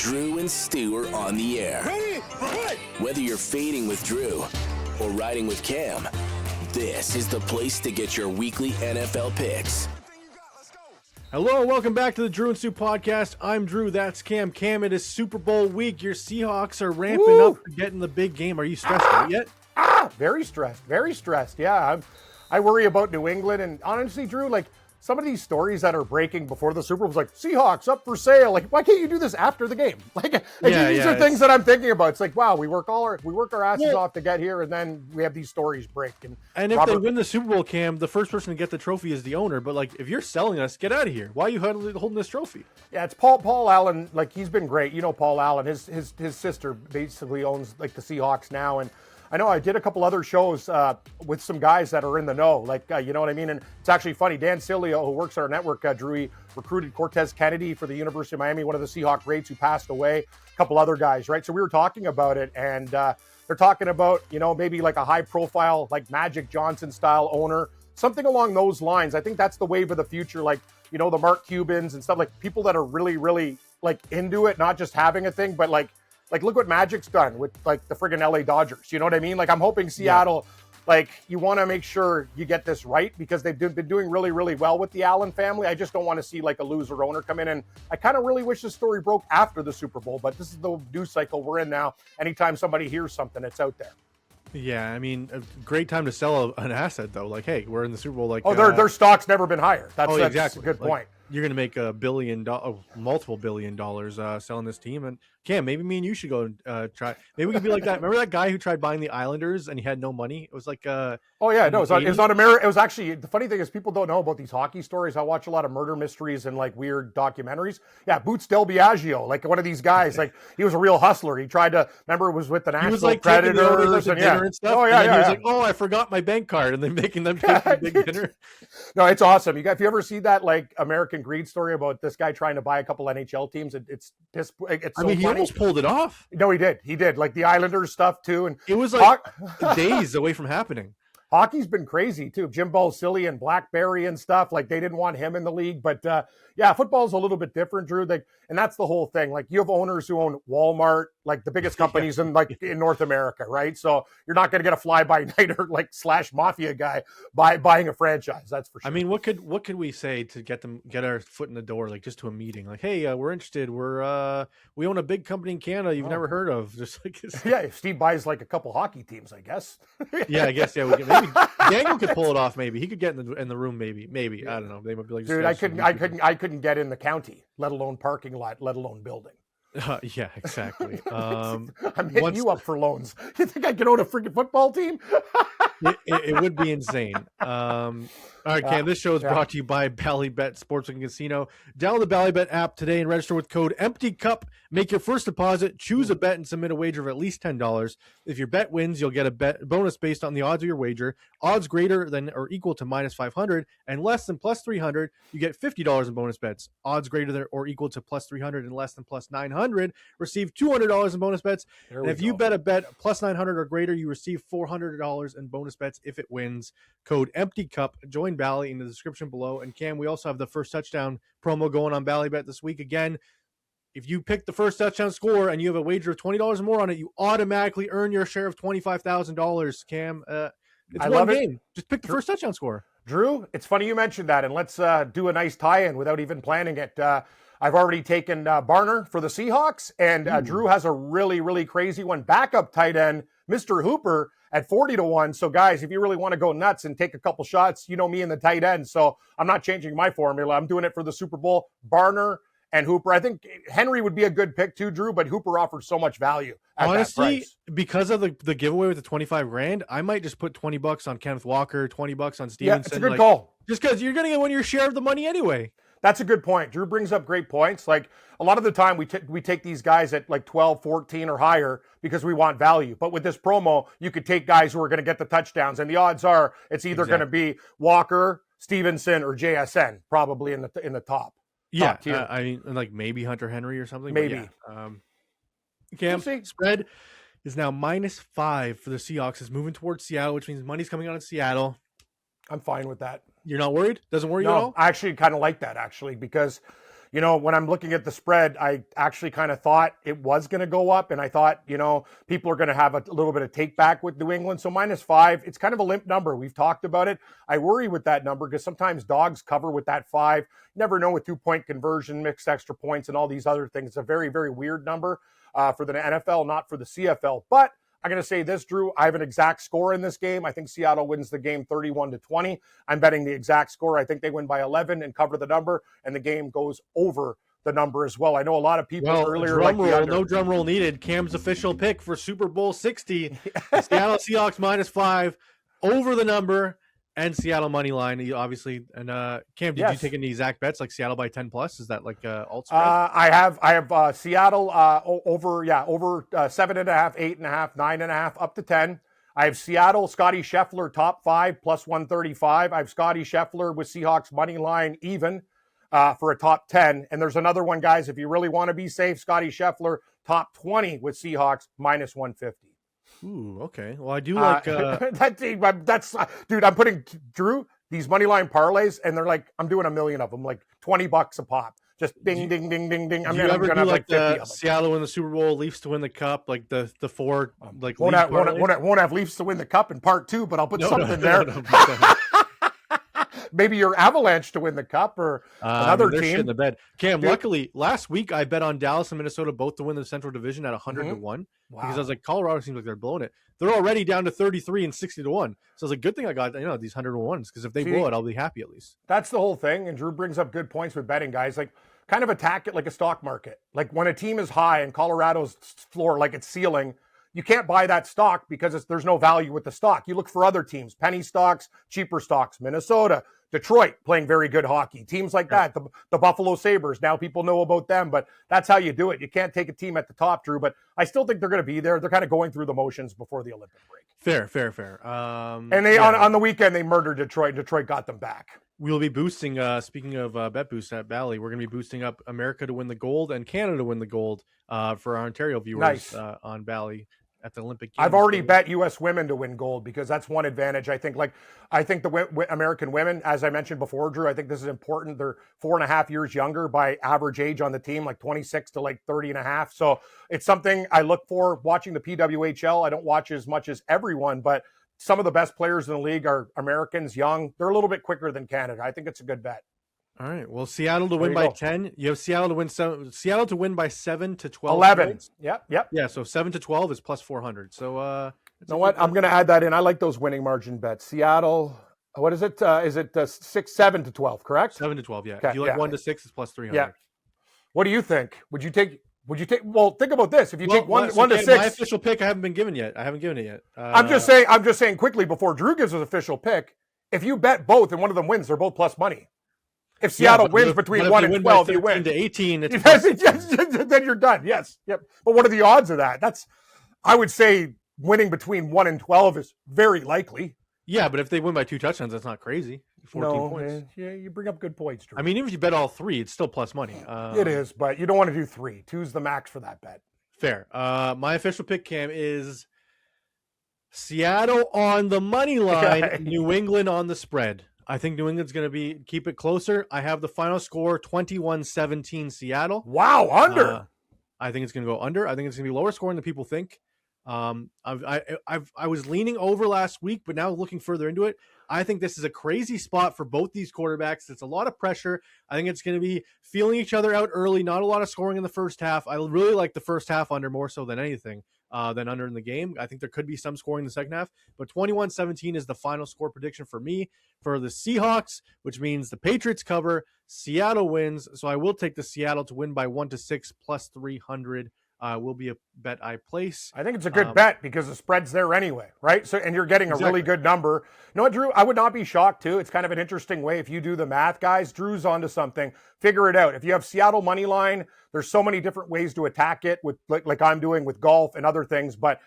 Drew and Stu are on the air. Ready? Right. Whether you're fading with Drew or riding with Cam, this is the place to get your weekly NFL picks. Hello, welcome back to the Drew and Stu podcast. I'm Drew, that's Cam. Cam, it is Super Bowl week. Your Seahawks are ramping up for getting the big game. Are you stressed out yet? Very stressed. Yeah, I worry about New England, and honestly, Drew, like some of these stories that are breaking before the Super Bowl, like Seahawks up for sale. Like, why can't you do this after the game? These are things that I'm thinking about. It's like, wow, we work our asses off to get here, and then we have these stories break. And if they win the Super Bowl, Cam, the first person to get the trophy is the owner. But like, if you're selling us, get out of here. Why are you holding this trophy? Yeah, it's Paul Allen. Like, he's been great. You know, Paul Allen. His sister basically owns like the Seahawks now, and I know I did a couple other shows with some guys that are in the know, you know what I mean? And it's actually funny. Dan Cilio, who works at our network, Drew, he recruited Cortez Kennedy for the University of Miami, one of the Seahawk greats who passed away, a couple other guys, right? So we were talking about it, and they're talking about, you know, maybe like a high-profile, like Magic Johnson-style owner, something along those lines. I think that's the wave of the future, like, you know, the Mark Cubans and stuff, like people that are really, really, like, into it, not just having a thing, but like, look what Magic's done with, like, the friggin' LA Dodgers. You know what I mean? Like, I'm hoping Seattle, like, you want to make sure you get this right because they've been doing really, really well with the Allen family. I just don't want to see, like, a loser owner come in. And I kind of really wish the story broke after the Super Bowl, but this is the news cycle we're in now. Anytime somebody hears something, it's out there. Yeah, I mean, a great time to sell an asset, though. Like, hey, we're in the Super Bowl. Like, their stock's never been higher. That's exactly. A good point. You're going to make multiple $1 billion selling this team. And Cam, maybe me and you should go and try. Maybe we could be like that. Remember that guy who tried buying the Islanders and he had no money? It was like, it was on America. It was actually, the funny thing is people don't know about these hockey stories. I watch a lot of murder mysteries and like weird documentaries. Yeah. Boots Del Biagio, like one of these guys, like he was a real hustler. He tried to, remember it was with the Nashville Predators and dinner and stuff. He was like, I forgot my bank card, and then making them take the big dinner. No, it's awesome. If you ever see that like American Greed story about this guy trying to buy a couple NHL teams, it's so he almost pulled it off. No, he did like the Islanders stuff too, and it was like days away from happening. Hockey's been crazy too. Jim Balsillie and Blackberry and stuff, like they didn't want him in the league. But football's a little bit different, Drew. And that's the whole thing. Like you have owners who own Walmart, like the biggest companies in North America, right? So you're not going to get a fly-by-nighter like / mafia guy buying a franchise. That's for sure. I mean, what could we say to get our foot in the door, like just to a meeting? Like, hey, we're interested. We own a big company in Canada you've never heard of. Just like if Steve buys like a couple hockey teams, I guess. I guess we can. Maybe Daniel could pull it off. Maybe he could get in the room. Maybe I don't know. They might be like, dude, I couldn't get in the county, let alone parking lot, let alone building. Yeah, exactly. I'm hitting you up for loans. You think I could own a freaking football team? it would be insane. All right, Cam, this show is brought to you by Bally Bet Sportsbook and Casino. Download the Bally Bet app today and register with code EMPTYCUP. Make your first deposit, choose a bet, and submit a wager of at least $10. If your bet wins, you'll get a bonus based on the odds of your wager. Odds greater than or equal to -500 and less than +300, you get $50 in bonus bets. Odds greater than or equal to +300 and less than +900, receive $200 in bonus bets. And if you bet a bet +900 or greater, you receive $400 in bonus bets if it wins. Code EMPTYCUP. Join Bally in the description below. And Cam, we also have the first touchdown promo going on Bally Bet this week. Again, if you pick the first touchdown score and you have a wager of $20 or more on it, you automatically earn your share of $25,000. Cam, it's one game. Just pick the first touchdown score. Drew, it's funny you mentioned that, and let's do a nice tie-in without even planning it. I've already taken Barner for the Seahawks, and Drew has a really, really crazy one. Backup tight end, Mr. Hooper, at 40-1. So, guys, if you really want to go nuts and take a couple shots, you know me in the tight end. So I'm not changing my formula. I'm doing it for the Super Bowl. Barner and Hooper. I think Henry would be a good pick too, Drew, but Hooper offers so much value at honestly, that price. Because of the giveaway with the $25,000, I might just put $20 on Kenneth Walker, $20 on Stevenson. Yeah, it's a good call. Just because you're going to get one of your share of the money anyway. That's a good point. Drew brings up great points. Like a lot of the time we take these guys at like 12, 14 or higher because we want value. But with this promo, you could take guys who are going to get the touchdowns. And the odds are it's either going to be Walker, Stevenson, or JSN probably in the top. Yeah. I mean, like maybe Hunter Henry or something. Maybe. Cam, spread is now -5 for the Seahawks. It's moving towards Seattle, which means money's coming out in Seattle. I'm fine with that. You're not worried? Doesn't worry you at all? I actually kind of like that, actually, because when I'm looking at the spread, I actually kind of thought it was going to go up. And I thought, people are going to have a little bit of take back with New England. So -5, it's kind of a limp number. We've talked about it. I worry with that number because sometimes dogs cover with that 5. Never know with 2-point conversion, mixed extra points, and all these other things. It's a very, very weird number for the NFL, not for the CFL. But I'm going to say this, Drew. I have an exact score in this game. I think Seattle wins the game 31-20. I'm betting the exact score. I think they win by 11 and cover the number, and the game goes over the number as well. I know a lot of people earlier. No drum roll needed. Cam's official pick for Super Bowl 60. The Seattle Seahawks -5 over the number. And Seattle money line, obviously. And Cam, did you take any exact bets like Seattle by 10+? Is that like alt spread? I have Seattle over 7.5, 8.5, 9.5, up to 10. I have Seattle, Scotty Scheffler top 5 +135. I have Scotty Scheffler with Seahawks money line even for a top 10. And there's another one, guys. If you really want to be safe, Scotty Scheffler top 20 with Seahawks -150. Ooh, okay. Well, I do like that's dude. I'm putting Drew these money line parlays, and they're like I'm doing a million of them, like $20 a pop. Just ding, ding, ding, ding, ding. I'm gonna have like the Seattle win the Super Bowl, Leafs to win the Cup, like the four like. Won't have Leafs to win the Cup in part 2, but I'll put something there. Maybe your Avalanche to win the Cup or another team. Shit in the bed. Cam, luckily, last week I bet on Dallas and Minnesota both to win the Central Division at 100-1 because I was like, Colorado seems like they're blowing it. They're already down to 33 and 60-1. So it's a good thing I got these 100-1s because if they blow it, I'll be happy at least. That's the whole thing. And Drew brings up good points with betting, guys. Like, kind of attack it like a stock market. Like when a team is high and Colorado's floor, like it's ceiling, you can't buy that stock because there's no value with the stock. You look for other teams, penny stocks, cheaper stocks, Minnesota, Detroit playing very good hockey, teams like that, the Buffalo Sabres. Now people know about them, but that's how you do it. You can't take a team at the top, Drew, but I still think they're going to be there. They're kind of going through the motions before the Olympic break. Fair. And they on the weekend, they murdered Detroit. Detroit got them back. We'll be boosting, speaking of bet boost at Bally, we're going to be boosting up America to win the gold and Canada to win the gold for our Ontario viewers on Bally at the Olympic Games. I've already bet U.S. women to win gold because that's one advantage. I think the American women, as I mentioned before, Drew, I think this is important. They're 4.5 years younger by average age on the team, like 26 to like 30 and a half. So it's something I look for watching the PWHL. I don't watch as much as everyone, but some of the best players in the league are Americans, young. They're a little bit quicker than Canada. I think it's a good bet. All right. Well, Seattle to win by 10. You have Seattle to win by 7 to 12. 11. Points. Yep. Yeah. So 7 to 12 is plus 400. So, you know what? I'm going to add that in. I like those winning margin bets. Seattle. What is it? Is it 7 to 12? Correct. 7 to 12. Yeah. Okay, if you like 1 to 6, it's plus 300. Yeah. What do you think? Would you take? Well, think about this. If you take one to 6, my official pick, I haven't been given yet. I haven't given it yet. I'm just saying quickly before Drew gives his official pick. If you bet both and one of them wins, they're both plus money. If Seattle wins between 1 and 12, you win. To 18, it's then you're done. Yes. Yep. But what are the odds of that? I would say winning between 1 and 12 is very likely. Yeah, but if they win by 2 touchdowns, that's not crazy. 14 points. Yeah, you bring up good points, Drew. I mean, even if you bet all 3, it's still plus money. It is, but you don't want to do 3. 2's the max for that bet. Fair. My official pick, Cam, is Seattle on the money line, New England on the spread. I think New England's going to keep it closer. I have the final score 21-17 Seattle. Wow, under. I think it's going to go under. I think it's going to be lower scoring than people think. I was leaning over last week, but now looking further into it, I think this is a crazy spot for both these quarterbacks. It's a lot of pressure. I think it's going to be feeling each other out early, not a lot of scoring in the first half. I really like the first half under more so than anything. Than under in the game. I think there could be some scoring in the second half, but 21-17 is the final score prediction for me for the Seahawks, which means the Patriots cover, Seattle wins. So I will take the Seattle to win by 1 to 6 plus 300. Will be a bet I place. I think it's a good bet because the spread's there anyway, right? So, and you're getting a really good number. You know what, Drew? I would not be shocked too. It's kind of an interesting way if you do the math, guys. Drew's onto something. Figure it out. If you have Seattle money line, there's so many different ways to attack it with like I'm doing with golf and other things. But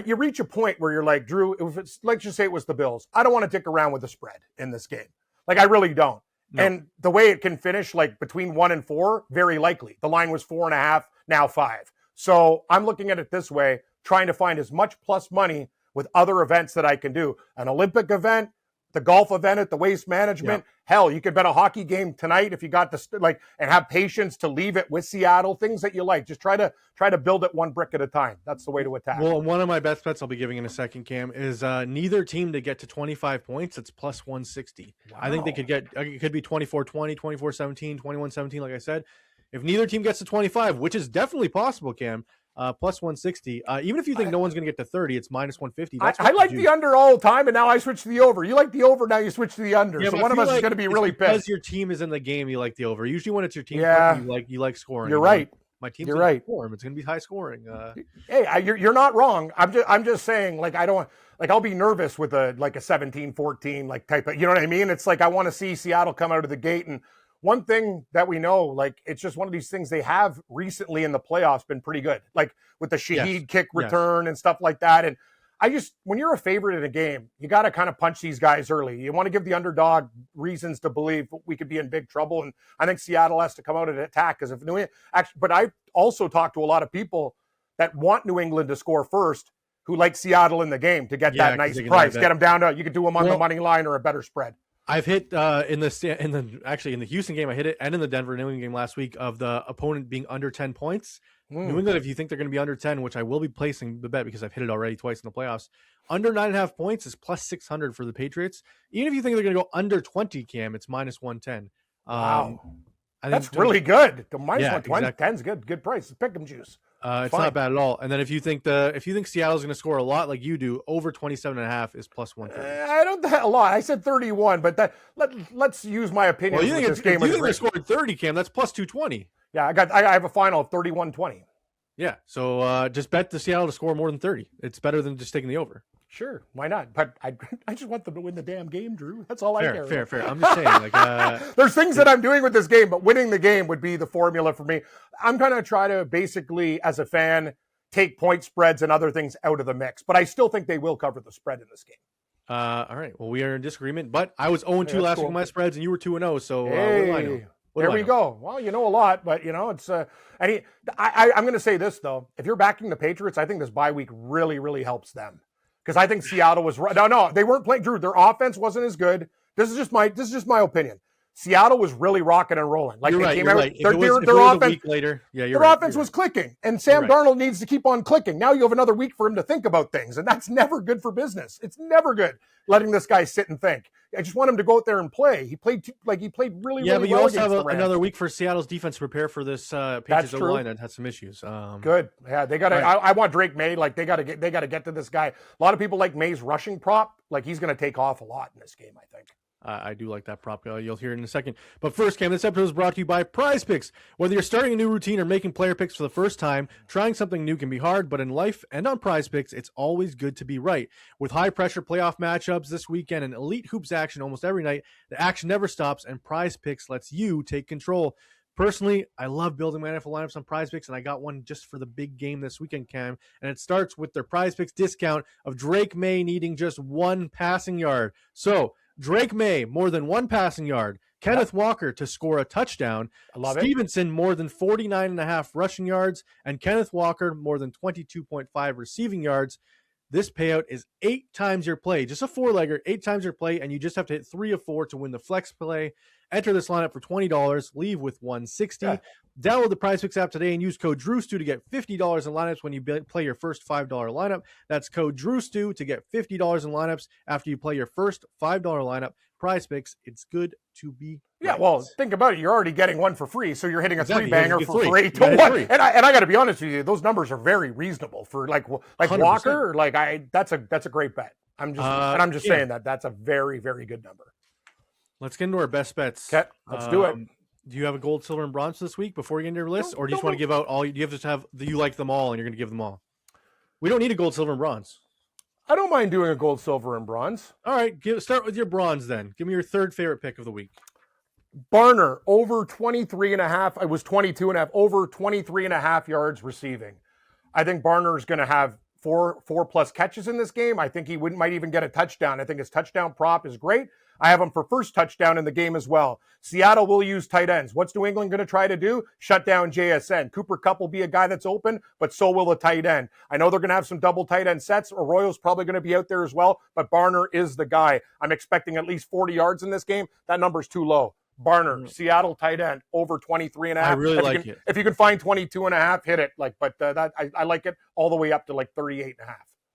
you reach a point where you're like, Drew, if it's, let's just say it was the Bills. I don't want to dick around with the spread in this game. Like I really don't. No. And the way it can finish, like between 1 and 4, very likely. The line was 4.5, now 5. So I'm looking at it this way, trying to find as much plus money with other events that I can do. An Olympic event, the golf event at the Waste Management. Yeah. Hell, you could bet a hockey game tonight if you got the and have patience to leave it with Seattle. Things that you like. Just try to build it one brick at a time. That's the way to attack. Well, one of my best bets I'll be giving in a second, Cam, is neither team to get to 25 points. It's plus 160. Wow. I think they could get. It could be 24-20, 24-17, 21-17. Like I said, if neither team gets to 25, which is definitely possible, Cam. Plus 160. Even if you think no one's going to get to 30, it's minus 150. I like the under all the time, and now I switch to the over. You like the over, now you switch to the under. Yeah, so one of us is going to be really pissed. Because your team is in the game, you like the over. Usually when it's your team, you like scoring. You're right. My team's in the form. It's going to be high scoring. Hey, you're not wrong. I'm just saying, like, I don't like. I'll be nervous with a 17-14 like type of. You know what I mean? It's like I want to see Seattle come out of the gate. And one thing that we know, like, it's just one of these things they have recently in the playoffs been pretty good, like with the Shaheed kick return and stuff like that. And when you're a favorite in a game, you got to kind of punch these guys early. You want to give the underdog reasons to believe we could be in big trouble. And I think Seattle has to come out and attack because if New England, but I also talked to a lot of people that want New England to score first, who like Seattle in the game to get that nice price, get them down to, you could do them on the money line or a better spread. I've hit in the Houston game, I hit it, and in the Denver New England game last week of the opponent being under 10 points. New England, if you think they're going to be under 10, which I will be placing the bet because I've hit it already twice in the playoffs, under 9.5 points is plus 600 for the Patriots. Even if you think they're going to go under 20, Cam, it's minus 110. Wow. That's really good. The minus 120, exactly. 10's good. Good price. It's pick 'em juice. It's not bad at all. And then if you think Seattle's going to score a lot like you do, over 27.5 is plus 130. I don't a lot. I said 31, but let's use my opinion. Well, this game. You think they scored 30, Cam? That's plus 220. Yeah, I have a final of 31-20. Yeah, so just bet the Seattle to score more than 30. It's better than just taking the over. Sure, why not? But I just want them to win the damn game, Drew. That's all I care. Fair. I'm just saying, there's things that I'm doing with this game, but winning the game would be the formula for me. I'm going to try to basically, as a fan, take point spreads and other things out of the mix. But I still think they will cover the spread in this game. All right. Well, we are in disagreement, but I was 0-2 last week with my spreads, and you were 2-0. So what do I know? There we go. Well, you know a lot, but it's I'm going to say this though: if you're backing the Patriots, I think this bye week really, really helps them because I think Seattle was no, they weren't playing. Drew, their offense wasn't as good. This is just my opinion. Seattle was really rocking and rolling. Like you're they right, came out, right. Their offense a week later, their offense was clicking, and Sam Darnold needs to keep on clicking. Now you have another week for him to think about things, and that's never good for business. It's never good letting this guy sit and think. I just want him to go out there and play. He played really, really well. Yeah, but you also have another week for Seattle's defense to prepare for this Patriots O-line that had some issues. Good. Yeah, they got to. Right. I want Drake May. Like they got to get to this guy. A lot of people like May's rushing prop. Like he's going to take off a lot in this game, I think. I do like that prop. You'll hear it in a second. But first, Cam, this episode is brought to you by Prize Picks. Whether you're starting a new routine or making player picks for the first time, trying something new can be hard, but in life and on Prize Picks, it's always good to be right. With high-pressure playoff matchups this weekend and elite hoops action almost every night, the action never stops, and Prize Picks lets you take control. Personally, I love building my NFL lineups on Prize Picks, and I got one just for the big game this weekend, Cam. And it starts with their Prize Picks discount of Drake May needing just one passing yard. So, Drake May, more than one passing yard. Kenneth Walker to score a touchdown. Stevenson, more than 49.5 rushing yards. And Kenneth Walker, more than 22.5 receiving yards. This payout is 8 times your play. Just a 4-legger, 8 times your play, and you just have to hit 3 of 4 to win the flex play. Enter this lineup for $20. Leave with $160. Yeah. Download the Prize Picks app today and use code DREWSTU to get $50 in lineups when you play your first $5 lineup. That's code DREWSTU to get $50 in lineups after you play your first $5 lineup. Prize Picks, it's good to be right. Well, think about it. You're already getting one for free, so you're hitting a three-banger for 8 to 1. And I got to be honest with you, those numbers are very reasonable for like 100%. Walker. That's a great bet. I'm just saying that's a very, very good number. Let's get into our best bets. Okay, let's do it. Do you have a gold, silver, and bronze this week before you get into your list, or do you just want to give out all? Do you have to have you like them all, and you're going to give them all? We don't need a gold, silver, and bronze. I don't mind doing a gold, silver, and bronze. All right, start with your bronze then. Give me your third favorite pick of the week. Barner, over 23.5. It was 22.5. Over 23.5 yards receiving. I think Barner is going to have four plus catches in this game. I think he might even get a touchdown. I think his touchdown prop is great. I have him for first touchdown in the game as well. Seattle will use tight ends. What's New England going to try to do? Shut down JSN. Cooper Kupp will be a guy that's open, but so will the tight end. I know they're going to have some double tight end sets. Arroyo's probably going to be out there as well, but Barner is the guy. I'm expecting at least 40 yards in this game. That number's too low. Barner, Seattle tight end, over 23.5. I really like it. If you can find 22.5, hit it. I like it all the way up to 38.5.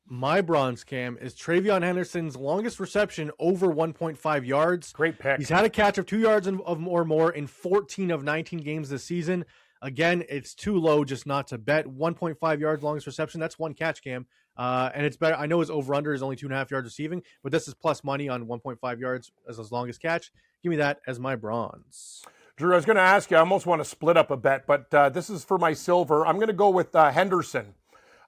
My bronze, Cam, is Travion Henderson's longest reception over 1.5 yards. Great pick. He's had a catch of 2 yards or more in 14 of 19 games this season. Again, it's too low just not to bet. 1.5 yards longest reception. That's one catch, Cam. And it's better. I know his over-under is only 2.5 yards receiving, but this is plus money on 1.5 yards as his longest catch. Give me that as my bronze. Drew, I was going to ask you, I almost want to split up a bet, but this is for my silver. I'm going to go with Henderson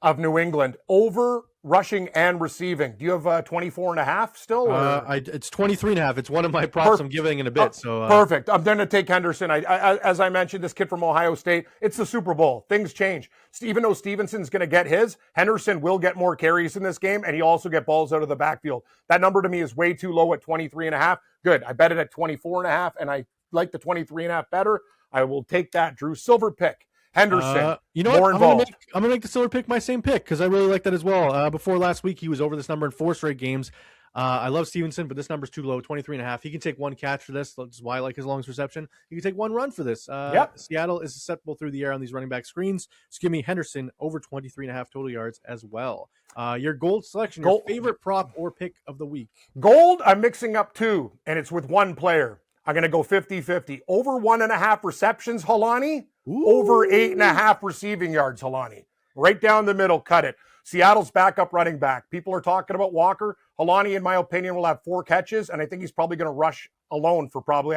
of New England, over rushing and receiving. Do you have 24.5 still? It's 23.5. It's one of my props I'm giving in a bit. Perfect. I'm going to take Henderson. As I mentioned, this kid from Ohio State, it's the Super Bowl. Things change. Even though Stevenson's going to get his, Henderson will get more carries in this game, and he'll also get balls out of the backfield. That number to me is way too low at 23.5. Good. I bet it at 24.5, and I like the 23.5 better. I will take that. Drew, silver pick. Henderson, you know more what? involved. I'm gonna make the silver pick my same pick because I really like that as well. Before last week, he was over this number in 4 straight games. I love Stevenson, but this number's too low, 23.5. He can take one catch for this. That's why I like his longest reception. He can take one run for this. Seattle is susceptible through the air on these running back screens. So give me Henderson over 23.5 total yards as well. Your gold selection, your favorite prop or pick of the week. Gold, I'm mixing up 2, and it's with one player. I'm going to go 50-50. Over 1.5 receptions, Halani. Ooh. Over 8.5 receiving yards, Halani. Right down the middle, cut it. Seattle's backup running back. People are talking about Walker. Halani, in my opinion, will have 4 catches, and I think he's probably going to rush alone for probably,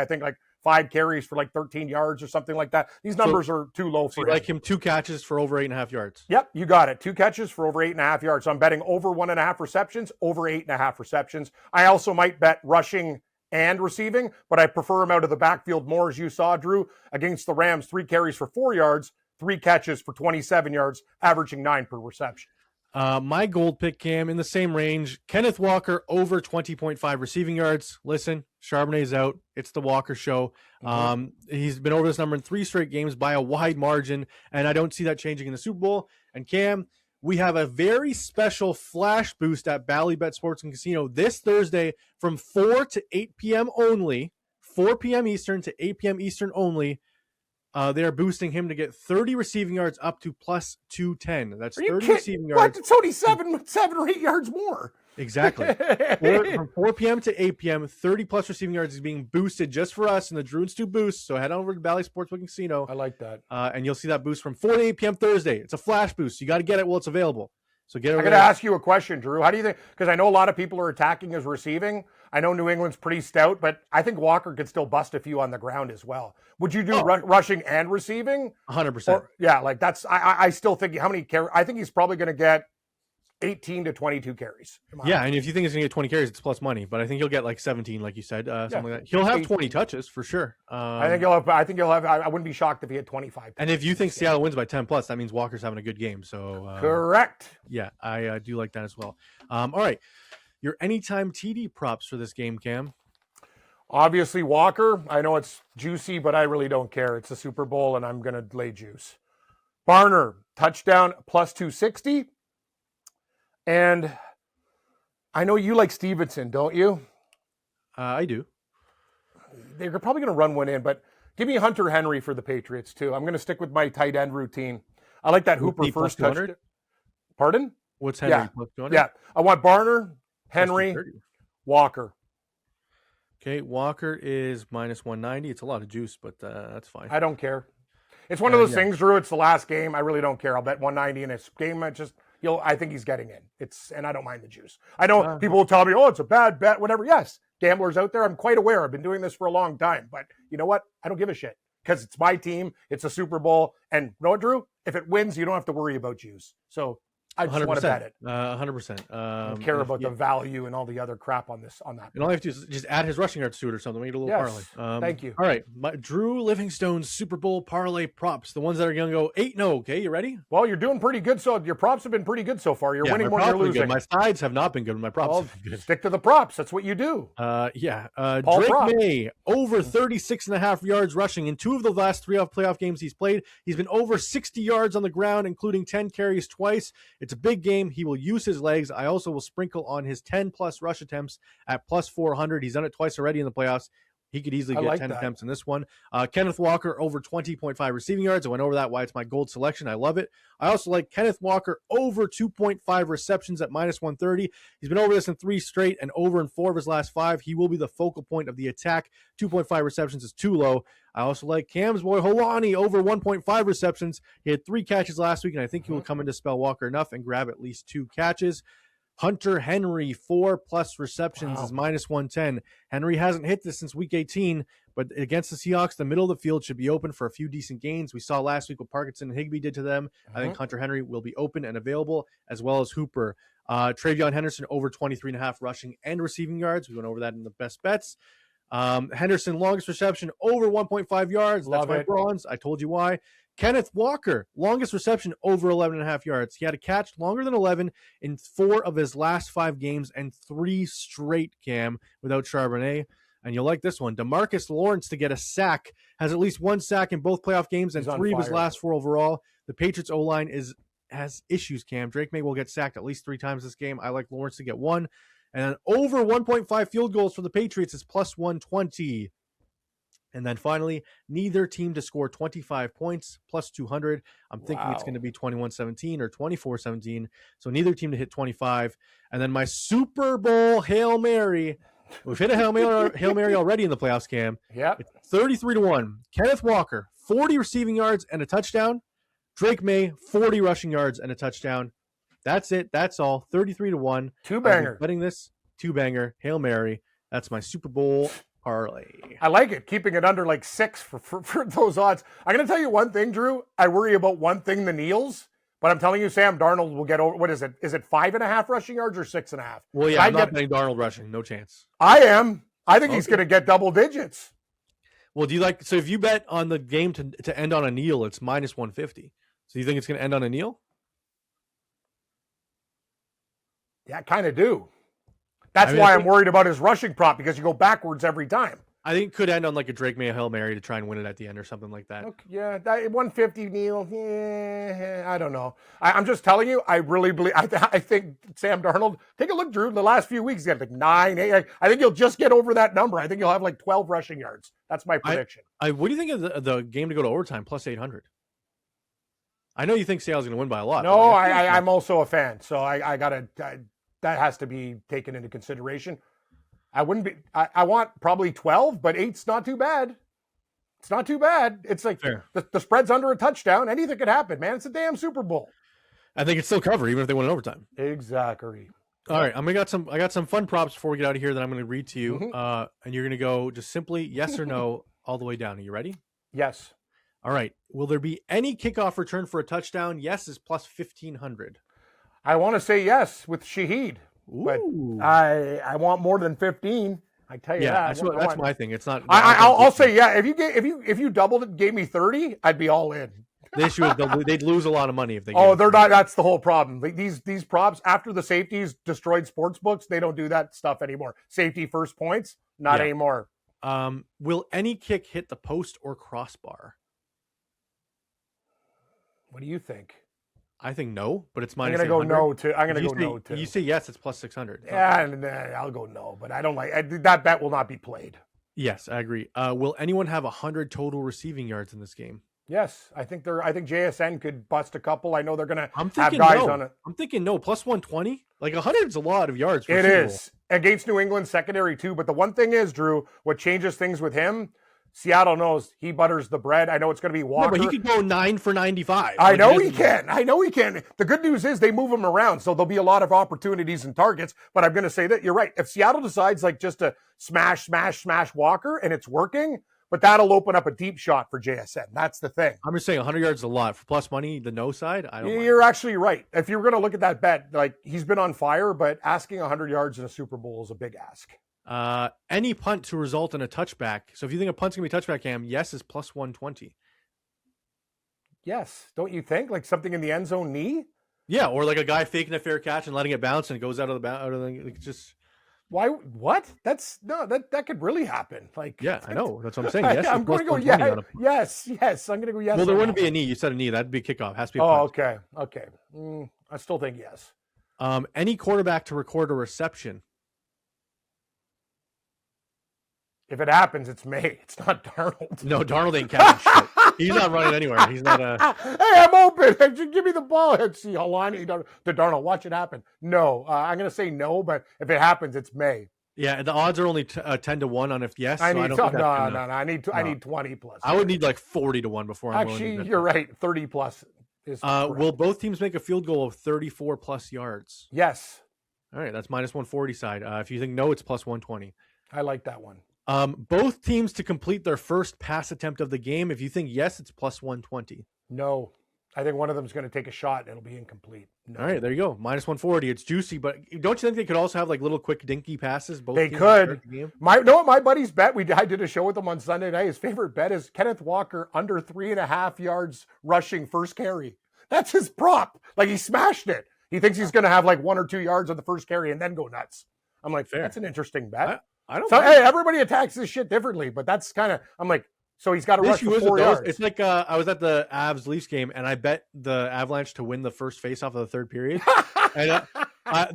5 carries for 13 yards or something like that. These numbers are too low for him. Like him 2 catches for over 8.5 yards. Yep, you got it. 2 catches for over 8.5 yards. So I'm betting over 1.5 receptions, over 8.5 receptions. I also might bet rushing and receiving, but I prefer him out of the backfield more, as you saw, Drew. Against the Rams, 3 carries for 4 yards, 3 catches for 27 yards, averaging 9 per reception. My gold pick, Cam, in the same range. Kenneth Walker over 20.5 receiving yards. Listen, Charbonnet's out. It's the Walker show. He's been over this number in 3 straight games by a wide margin, and I don't see that changing in the Super Bowl. And Cam, we have a very special flash boost at Bally Bet Sports and Casino this Thursday from 4 to 8 p.m. only, 4 p.m. Eastern to 8 p.m. Eastern only. They are boosting him to get 30 receiving yards up to plus 210. That's 30 receiving yards. What? It's only 7 or 8 yards more. Exactly. From 4 p.m. to 8 p.m., 30 plus receiving yards is being boosted just for us in the Drew and Stu boost. So head on over to Bally Sportsbook Casino. I like that. And you'll see that boost from 4 to 8 p.m. Thursday. It's a flash boost. You got to get it while it's available. So get it. I got to ask you a question, Drew. How do you think? Because I know a lot of people are attacking his receiving. I know New England's pretty stout, but I think Walker could still bust a few on the ground as well. Would you do rushing and receiving? 100%. That's. I still think how many carries? I think he's probably going to get 18 to 22 carries. Yeah, and if you think he's going to get 20 carries, it's plus money. But I think he'll get 17, like you said, something like that. He'll have 20 touches for sure. I think he'll have. I wouldn't be shocked if he had 25. And if you think Seattle wins by 10 plus, that means Walker's having a good game. So correct. Yeah, I do like that as well. All right, your anytime TD props for this game, Cam. Obviously, Walker. I know it's juicy, but I really don't care. It's a Super Bowl, and I'm going to lay juice. Barner, touchdown, plus 260. And I know you like Stevenson, don't you? I do. They're probably going to run one in, but give me Hunter Henry for the Patriots, too. I'm going to stick with my tight end routine. I like that Hooper first touchdown. Pardon? What's Henry? Plus 200? Yeah. I want Barner, Henry, Walker. Okay, Walker is minus 190. It's a lot of juice, but that's fine. I don't care. It's one of those things, Drew. It's the last game. I really don't care. I'll bet 190 in this game. I think he's getting in. And I don't mind the juice. I know people will tell me, oh, it's a bad bet, whatever. Yes, gamblers out there. I'm quite aware. I've been doing this for a long time. But you know what? I don't give a shit because it's my team. It's a Super Bowl. And you know what, Drew? If it wins, you don't have to worry about juice. So I just want to bet it. 100%. I don't care about the value and all the other crap on that. And all you have to do is just add his rushing yards to it or something. Make it a little parlay. Thank you. All right. Drew Livingstone's Super Bowl parlay props. The ones that are going to go 8-0. Okay, you ready? Well, you're doing pretty good. So your props have been pretty good so far. You're winning more than you're losing. Good. My sides have not been good. My props have been good. Stick to the props. That's what you do. Drake May, over 36.5 yards rushing in 2 of the last 3 playoff games he's played. He's been over 60 yards on the ground, including 10 carries twice. It's a big game. He will use his legs. I also will sprinkle on his 10-plus rush attempts at plus 400. He's done it twice already in the playoffs. He could easily get 10 attempts in this one. Kenneth Walker, over 20.5 receiving yards. I went over that, why it's my gold selection. I love it. I also like Kenneth Walker, over 2.5 receptions at minus 130. He's been over this in 3 straight and over in 4 of his last 5. He will be the focal point of the attack. 2.5 receptions is too low. I also like Cam's boy Holani, over 1.5 receptions. He had 3 catches last week, and I think he will come in to spell Walker enough and grab at least 2 catches. Hunter Henry, 4+ receptions is minus 110. Henry hasn't hit this since week 18, but against the Seahawks, the middle of the field should be open for a few decent gains. We saw last week what Parkinson and Higbee did to them. I think Hunter Henry will be open and available, as well as Hooper. Travion Henderson, over 23.5 rushing and receiving yards. We went over that in the best bets. Henderson, longest reception, over 1.5 yards. That's my bronze. I told you why. Kenneth Walker, longest reception, over 11.5 yards. He had a catch longer than 11 in 4 of his last 5 games and 3 straight, Cam, without Charbonnet. And you'll like this one. DeMarcus Lawrence to get a sack, has at least 1 sack in both playoff games and 3 of his last 4 overall. The Patriots O-line has issues, Cam. Drake May will get sacked at least 3 times this game. I like Lawrence to get 1. And then over 1.5 field goals for the Patriots is plus 120. And then finally, neither team to score 25 points, plus 200. I'm thinking it's going to be 21-17 or 24-17. So neither team to hit 25. And then my Super Bowl Hail Mary. We've hit a Hail Mary already in the playoffs, Cam. Yeah. 33-1. Kenneth Walker, 40 receiving yards and a touchdown. Drake May, 40 rushing yards and a touchdown. That's it. That's all. 33-1. 2-banger. Betting this 2-banger Hail Mary. That's my Super Bowl parlay. I like it. Keeping it under like 6 for those odds. I'm going to tell you one thing, Drew. I worry about one thing, the kneels. But I'm telling you, Sam Darnold will get over. What is it? Is it 5.5 rushing yards or 6.5? Well, yeah, I'm not betting Darnold rushing. No chance. I am. I think he's going to get double digits. Well, do you like? So if you bet on the game to end on a kneel, it's minus 150. So you think it's going to end on a kneel? Yeah, I kind of do. That's why I'm worried about his rushing prop, because you go backwards every time. I think it could end on like a Drake May Hail Mary to try and win it at the end or something like that. Okay, yeah, that 150 kneel. Yeah, I don't know. I'm just telling you, I really believe. I think Sam Darnold. Take a look, Drew. The last few weeks, he had like 9, 8. I think he'll just get over that number. I think he'll have like 12 rushing yards. That's my prediction. What do you think of the game to go to overtime plus 800? I know you think Seattle's going to win by a lot. No, I'm also a fan, so I gotta. That has to be taken into consideration. I wouldn't be. I want probably 12, but 8's not too bad. It's not too bad. It's like the spread's under a touchdown. Anything could happen, man. It's a damn Super Bowl. I think it's still covered, even if they win in overtime. Exactly. All right, I got some fun props before we get out of here that I'm going to read to you, and you're going to go just simply yes or no all the way down. Are you ready? Yes. All right. Will there be any kickoff return for a touchdown? Yes is plus 1,500. I want to say yes with Shaheed, but I want more than 15. I tell you that. That's my thing. It's not. I'll say yeah. If you doubled it, gave me 30, I'd be all in. The issue is they'd lose a lot of money if they. They're not. That's the whole problem. These props, after the safeties destroyed sports books, they don't do that stuff anymore. Safety first points, not anymore. Will any kick hit the post or crossbar? What do you think? I think no, but it's minus. I'm going to go no too. I'm going to go no too. You say yes, it's plus 600. Yeah, I'll go no, but I don't like that bet will not be played. Yes, I agree. Will anyone have 100 total receiving yards in this game? Yes, I think JSN could bust a couple. I know they're going to have guys on it. I'm thinking no, plus 120. Like 100 is a lot of yards. It is against New England secondary too. But the one thing is, Drew, what changes things with him? Seattle knows he butters the bread. I know it's going to be Walker. No, but he could go 9 for 95. I know he can. The good news is they move him around, so there'll be a lot of opportunities and targets. But I'm going to say that you're right. If Seattle decides like just to smash Walker and it's working, but that'll open up a deep shot for JSN. That's the thing. I'm just saying 100 yards is a lot. For plus money, the no side, I don't mind. You're actually right. If you were going to look at that bet, like he's been on fire, but asking 100 yards in a Super Bowl is a big ask. Any punt to result in a touchback. So if you think a punt's going to be touchback, Cam, yes is plus 120. Yes. Don't you think? Like something in the end zone knee? Yeah, or like a guy faking a fair catch and letting it bounce and it goes out of the just. Why? What? That could really happen. Like, yeah, I know. That's what I'm saying. Yes, I'm going to go yes. I'm going to go yes. Well, there wouldn't be a knee. You said a knee. That'd be kickoff. Has to be a punt. Okay. I still think yes. Any quarterback to record a reception. If it happens, it's May. It's not Darnold. No, Darnold ain't catching shit. He's not running anywhere. He's not a. Hey, I'm open. Just give me the ball. Let's see how long to Darnold. Watch it happen. No, I'm going to say no, but if it happens, it's May. Yeah, the odds are only 10 to 1 on if yes. I need no. I need 20 plus. I would need like 40 to 1 before I'm actually. You're right. 30 plus is. Will both teams make a field goal of 34 plus yards? Yes. All right, that's minus 140 side. If you think no, it's plus 120. I like that one. Both teams to complete their first pass attempt of the game. If you think yes, it's plus 120. No, I think one of them is going to take a shot and it'll be incomplete. No. All right, there you go. Minus 140. It's juicy, but don't you think they could also have like little quick dinky passes? Both they could. My buddy's bet. I did a show with him on Sunday night. His favorite bet is Kenneth Walker under 3.5 yards rushing first carry. That's his prop. Like he smashed it. He thinks he's going to have like 1 or 2 yards on the first carry and then go nuts. I'm like, fair. That's an interesting bet. I don't. So hey, everybody attacks this shit differently, but that's kind of. I'm like, so he's got to rush for 4 yards. It's like I was at the Avs Leafs game and I bet the Avalanche to win the first faceoff of the third period, and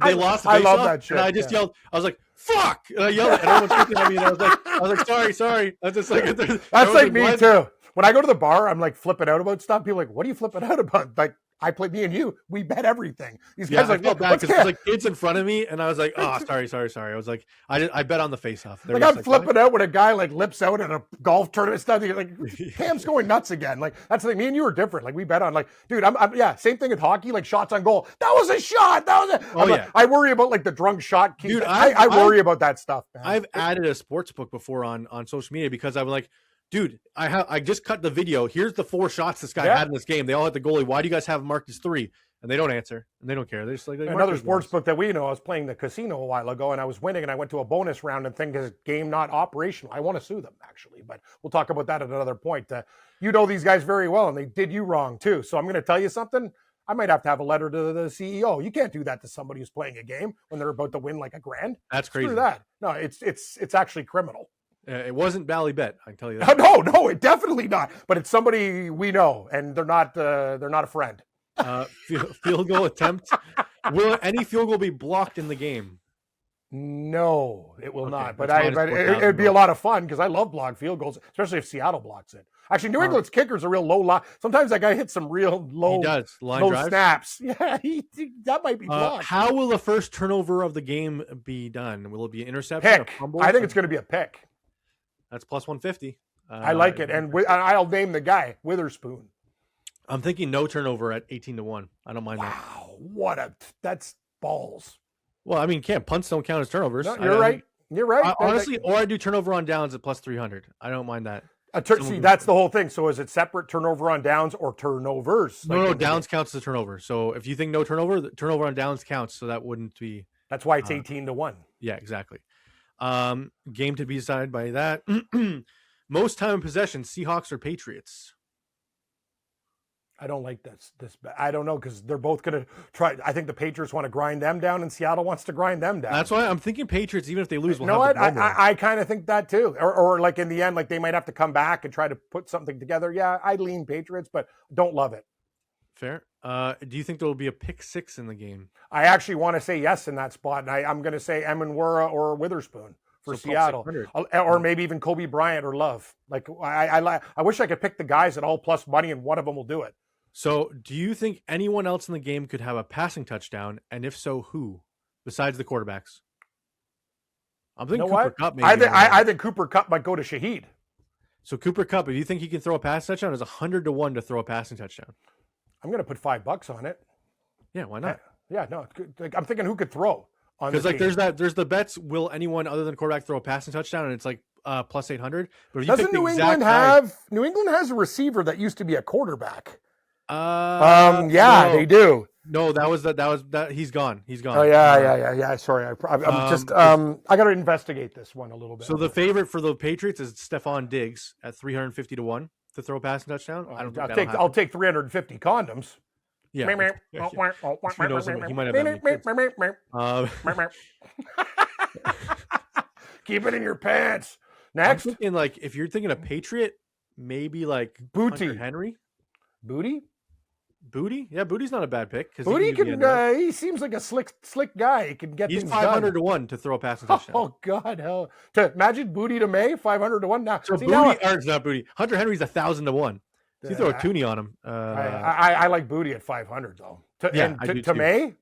they lost. I love that shit. And I just yelled. I was like, "Fuck!" And I yelled, and everyone's looking at me, and I was like, "Sorry." I was just like, that's like me too. When I go to the bar, I'm like flipping out about stuff. People are like, "What are you flipping out about?" Like. I played me and you. We bet everything. These guys I felt bad because there's like kids in front of me, and I was like, "Oh, sorry." I was like, I bet on the face-off. Like I'm flipping out when a guy like lips out at a golf tournament stuff. You're like, Cam's going nuts again. Like that's the thing. Me and you are different. Like we bet on like, dude. I'm same thing with hockey. Like shots on goal. That was a shot. I worry about like the drunk shot. Dude, I worry about that stuff. Man. I've added a sports book before on social media because I was like. Dude, I just cut the video. Here's the 4 shots this guy had in this game. They all hit the goalie. Why do you guys have him marked as 3? And they don't answer. And they don't care. They're just like another sports book that we know. I was playing the casino a while ago, and I was winning, and I went to a bonus round and think is game not operational. I want to sue them actually, but we'll talk about that at another point. You know these guys very well, and they did you wrong too. So I'm going to tell you something. I might have to have a letter to the CEO. You can't do that to somebody who's playing a game when they're about to win like $1,000. That's crazy. Screw that. No, it's actually criminal. It wasn't Bally Bet, I can tell you that. No, it definitely not. But it's somebody we know, and they're not a friend. Field goal attempt. Will any field goal be blocked in the game? No, it will not. But it'd be a lot of fun because I love blocked field goals, especially if Seattle blocks it. Actually, New England's kickers are real low line. Sometimes that guy hits some real low, low snaps. Yeah, that might be blocked. How will the first turnover of the game be done? Will it be an interception? Pick. I think it's going to be a pick. That's plus 150. I like it. And I'll name the guy, Witherspoon. I'm thinking no turnover at 18 to 1. I don't mind that. Wow, that's balls. Well, I mean, punts don't count as turnovers. No, you're right. You're right. Honestly, or I do turnover on downs at plus 300. I don't mind that. See, that's the whole thing. So is it separate turnover on downs or turnovers? No, downs counts as a turnover. So if you think no turnover, the turnover on downs counts. So that wouldn't be. That's why it's 18 to 1. Yeah, exactly. Game to be decided by that. Most time in possession, Seahawks or Patriots? I don't like this. I don't know because they're both going to try. I think the Patriots want to grind them down, and Seattle wants to grind them down. That's why I'm thinking Patriots, even if they lose, will have what? I kind of think that too. Or like in the end, like they might have to come back and try to put something together. Yeah, I'd lean Patriots, but don't love it. Fair. Do you think there will be a pick 6 in the game? I actually want to say yes in that spot, and I'm going to say Emanwara or Witherspoon for Seattle, or maybe even Kobe Bryant or Love. Like I wish I could pick the guys at all plus money, and one of them will do it. So, do you think anyone else in the game could have a passing touchdown, and if so, who besides the quarterbacks? I'm thinking Cooper Kupp. Maybe I think Cooper Kupp might go to Shaheed. So Cooper Kupp, if you think he can throw a passing touchdown, is 100 to 1 to throw a passing touchdown. I'm going to put $5 on it. Yeah, why not? Yeah, no, like, I'm thinking who could throw on because like there's the bets. Will anyone other than quarterback throw a passing touchdown? And it's like plus 800. But if you Doesn't pick the New exact England guy- have? New England has a receiver that used to be a quarterback. No. They do. No, that was that. He's gone. He's gone. Oh yeah. Sorry, I'm just. I got to investigate this one a little bit. So the favorite for the Patriots is Stephon Diggs at 350 to 1 to throw a passing touchdown. I don't think I'll take 350 condoms. Yeah. Who knows? He might have that many kids. Keep it in your pants. Next, I'm thinking, like, if you're thinking a Patriot, maybe like Booty. Hunter Henry. Booty? Yeah, Booty's not a bad pick. Booty he seems like a slick guy. He can get He's things 500 done. to 1 to throw a passing touchdown. Oh God, hell! Imagine Booty to May, 500 to 1 now. So See, it's not Booty. Hunter Henry's 1,000 to 1. So you throw a Cooney on him. I like Booty at 500 though. To May.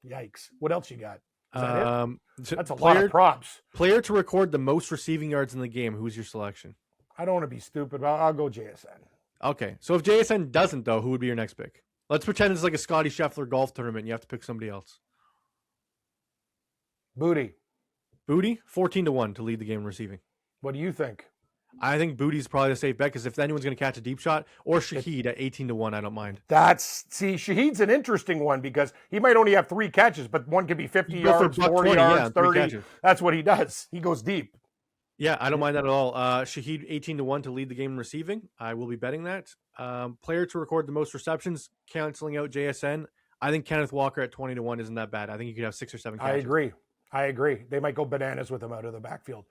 Yikes! What else you got? Is that it? That's a lot of props. Player to record the most receiving yards in the game. Who's your selection? I don't want to be stupid, but I'll go JSN. Okay, so if JSN doesn't, though, who would be your next pick? Let's pretend it's like a Scotty Scheffler golf tournament and you have to pick somebody else. Booty, 14 to 1 to lead the game in receiving. What do you think? I think Booty's probably a safe bet because if anyone's going to catch a deep shot, or Shaheed at 18 to 1, I don't mind. Shaheed's an interesting one because he might only have 3 catches, but one could be 50 yards, 40 yards, 30. That's what he does. He goes deep. Yeah, I don't mind that at all. Shaheed 18 to 1 to lead the game in receiving. I will be betting that. Player to record the most receptions, canceling out JSN. I think Kenneth Walker at 20 to 1 isn't that bad. I think you could have 6 or 7 catches. I agree. They might go bananas with him out of the backfield.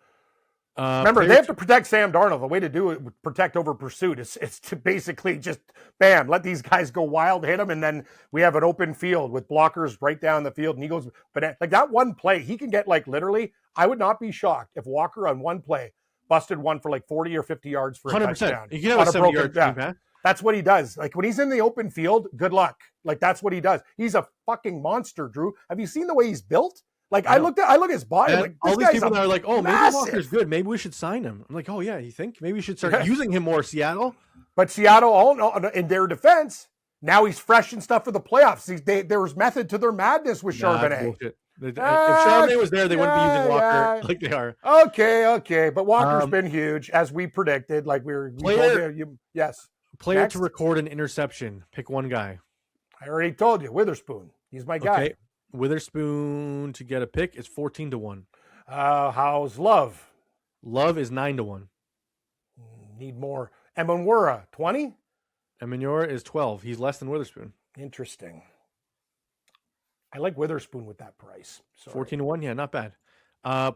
Remember, they have to protect Sam Darnold. The way to do it, protect over pursuit, it's to basically just, bam, let these guys go wild, hit him, and then we have an open field with blockers right down the field, and he goes, but like that one play, he can get like literally, I would not be shocked if Walker on one play busted one for like 40 or 50 yards for a 100%. Touchdown. You can have a 70-yard team, That's what he does. Like when he's in the open field, good luck. Like that's what he does. He's a fucking monster, Drew. Have you seen the way he's built? Like I look at his body. Like, all these people that are like, oh, maybe Walker's good. Maybe we should sign him. I'm like, oh yeah, you think? Maybe we should start using him more, Seattle. But Seattle, in their defense, now he's fresh and stuff for the playoffs. There was method to their madness with Charbonnet. If Charbonnet was there, they wouldn't be using Walker like they are. Okay. But Walker's been huge, as we predicted. Like we told you. Yes. Player to record an interception. Pick one guy. I already told you, Witherspoon. He's my guy. Okay. Witherspoon to get a pick is 14 to 1. How's Love? Love is 9 to 1. Need more. Emanwura, 20? Emanwura is 12. He's less than Witherspoon. Interesting. I like Witherspoon with that price. 14 to 1, yeah, not bad.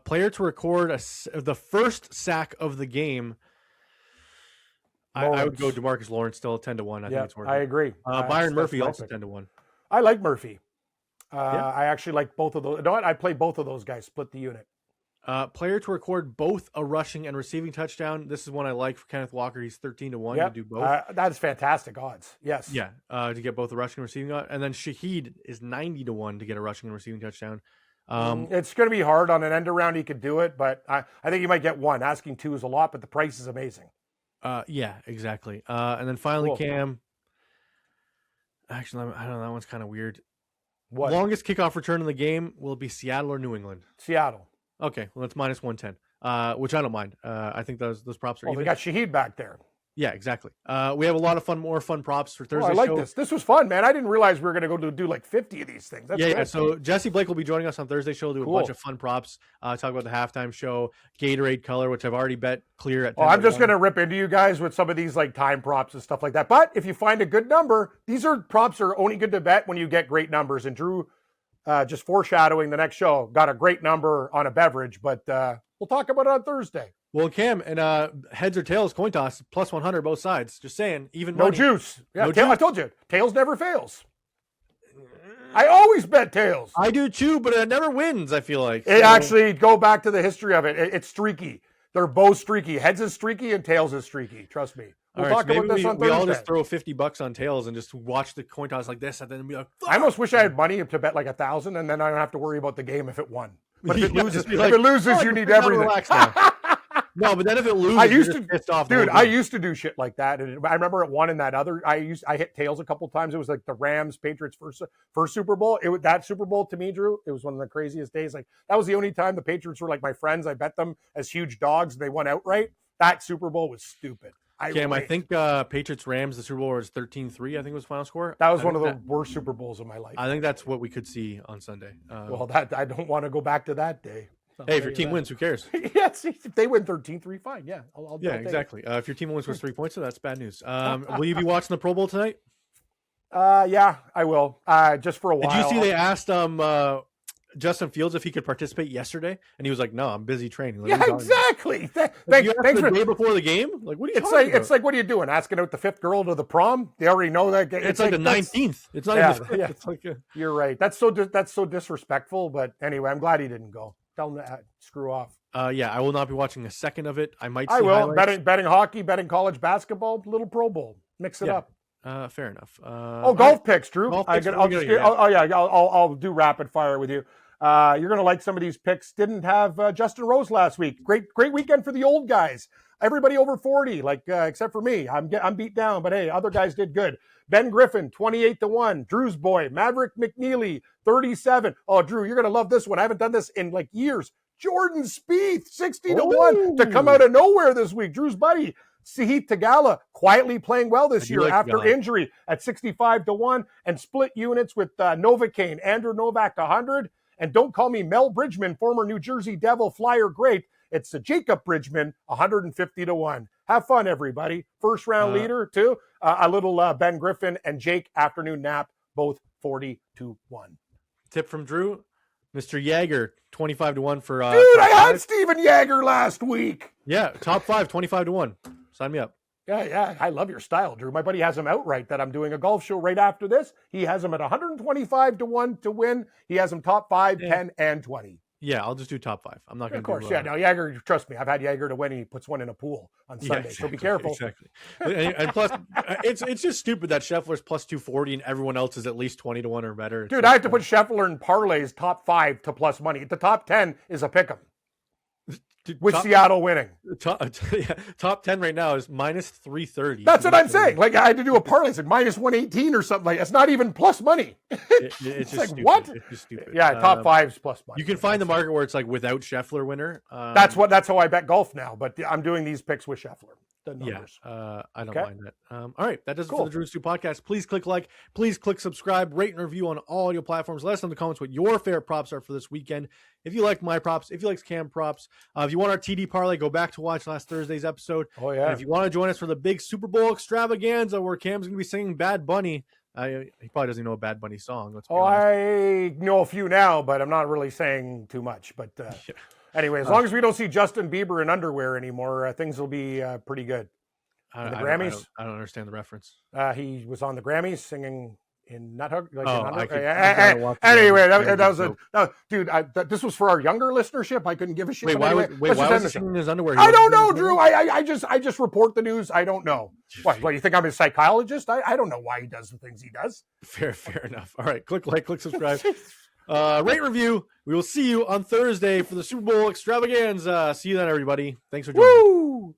Player to record the first sack of the game. I would go DeMarcus Lawrence still 10 to 1. I think it's worth it. I agree. Byron Murphy also 10 to 1. I like Murphy. I actually like both of those. You know what? I play both of those guys, split the unit. Player to record both a rushing and receiving touchdown. This is one I like for Kenneth Walker. He's 13 to 1 to do both. That's fantastic odds. Yes. Yeah. To get both a rushing and receiving. And then Shaheed is 90 to 1 to get a rushing and receiving touchdown. It's going to be hard on an end around. He could do it, but I think he might get one. Asking 2 is a lot, but the price is amazing. Yeah, exactly. And then finally, Cam. Actually, I don't know. That one's kind of weird. What? Longest kickoff return in the game will it be Seattle or New England? Seattle. Okay, well that's minus 110, which I don't mind. I think those props are even. We got Shaheed back there. Yeah, exactly. We have a lot of more fun props for Thursday. I like this. This was fun, man. I didn't realize we were going to go do like 50 of these things. That's yeah. So Jesse Blake will be joining us on Thursday show, do a bunch of fun props, talk about the halftime show, Gatorade color, which I've already bet clear at 10 I'm just going to rip into you guys with some of these like time props and stuff like that. But if you find a good number, props are only good to bet when you get great numbers. And Drew, just foreshadowing the next show, got a great number on a beverage, but we'll talk about it on Thursday. Well, Cam, and heads or tails coin toss, plus 100 both sides. Just saying, even no money. Juice. Yeah, no juice. I told you, tails never fails. I always bet tails. I do too, but it never wins, I feel like. It actually, go back to the history of it. It's streaky. They're both streaky. Heads is streaky and tails is streaky. Trust me. We'll talk about this on Thursday. We all just throw $50 on tails and just watch the coin toss like this, and then be like, fuck. I almost wish I had money to bet like 1,000, and then I don't have to worry about the game if it won. But if it loses, you need everything. No, but then if it loses, I used you're to, just pissed off. dude. I used to do shit like that, and I remember it one in that other. I hit tails a couple times. It was like the Rams Patriots first Super Bowl. That Super Bowl to me, Drew, it was one of the craziest days. Like that was the only time the Patriots were like my friends. I bet them as huge dogs, and they won outright. That Super Bowl was stupid. Cam, I think Patriots Rams, the Super Bowl was 13-3, I think was the final score. That was one of the worst Super Bowls of my life. I think that's what we could see on Sunday. Well, that I don't want to go back to that day. Hey, if your team wins, who cares? Yeah, if they win 13-3, fine. Yeah, I'll exactly. If your team only scores 3 points, so that's bad news. Will you be watching the Pro Bowl tonight? Yeah, I will. Just for a while. Did you see they asked Justin Fields if he could participate yesterday, and he was like, "No, I'm busy training." Like, yeah, exactly. Thanks for the day before the game. Like, what are you talking about? It's like, what are you doing? Asking out the fifth girl to the prom? They already know that. It's like the 19th. It's not even. The It's like You're right. That's so disrespectful. But anyway, I'm glad he didn't go. Tell him to screw off. Yeah, I will not be watching a second of it. I might. I will betting hockey, betting college basketball, little Pro Bowl. Mix it up. Fair enough. Golf picks, Drew. I'll do rapid fire with you. You're going to like some of these picks. Didn't have Justin Rose last week. Great weekend for the old guys. Everybody over 40, except for me. I'm beat down, but hey, other guys did good. Ben Griffin, 28-1. Drew's boy, Maverick McNeely, 37. Oh, Drew, you're going to love this one. I haven't done this in years. Jordan Spieth, 60-1 to come out of nowhere this week. Drew's buddy. Sahith Theegala quietly playing well this year after injury at 65-1, and split units with Novocaine, Andrew Novak 100. And don't call me Mel Bridgman, former New Jersey Devil Flyer great. It's Jacob Bridgman, 150-1. Have fun, everybody. First round leader, too. A little Ben Griffin and Jake afternoon nap, both 40-1. Tip from Drew, Mr. Yager, 25-1 for. Dude, I had Steven Yager last week. Yeah, top 5, 25-1. Sign me up. Yeah, I love your style, Drew. My buddy has him outright that I'm doing a golf show right after this. He has him at 125-1 to win. He has him top 5, 10, and 20. Yeah, I'll just do top 5. I'm not going to. Of course, no, Yager. Trust me, I've had Yager to win. And he puts one in a pool on Sunday, so be careful. Exactly. And plus, it's just stupid that Scheffler's plus 240 and everyone else is at least 20-1 or better. Dude, I have to put Scheffler in parlays top 5 to plus money. The top 10 is a pick'em. With Seattle winning. Top 10 right now is minus 330. That's what I'm saying. I had to do a parlay. It's minus 118 or something. It's not even plus money. It's just stupid. What? It's just stupid. Yeah, top 5's plus money. You can find the market where it's without Scheffler winner. That's how I bet golf now. But I'm doing these picks with Scheffler. I don't mind that. All right, that does it for the Drew Stew podcast. Please click like, please click subscribe, rate and review on all audio platforms. Let us know in the comments what your favorite props are for this weekend. If you like my props, if you like Cam props, if you want our TD parlay, go back to watch last Thursday's episode. Oh yeah. And if you want to join us for the big Super Bowl extravaganza where Cam's going to be singing Bad Bunny, he probably doesn't know a Bad Bunny song. I know a few now, but I'm not really saying too much. But anyway, as long as we don't see Justin Bieber in underwear anymore, things will be pretty good. The Grammys? I don't understand the reference. He was on the Grammys singing in Nut Hug. Anyway, dude. This was for our younger listenership. I couldn't give a shit. Why was he singing in his underwear? I don't know, Drew. I just report the news. I don't know. What you think I'm a psychologist? I don't know why he does the things he does. Fair enough. All right, click like, click subscribe. Rate review. We will see you on Thursday for the Super Bowl extravaganza. See you then, everybody. Thanks for joining. Woo!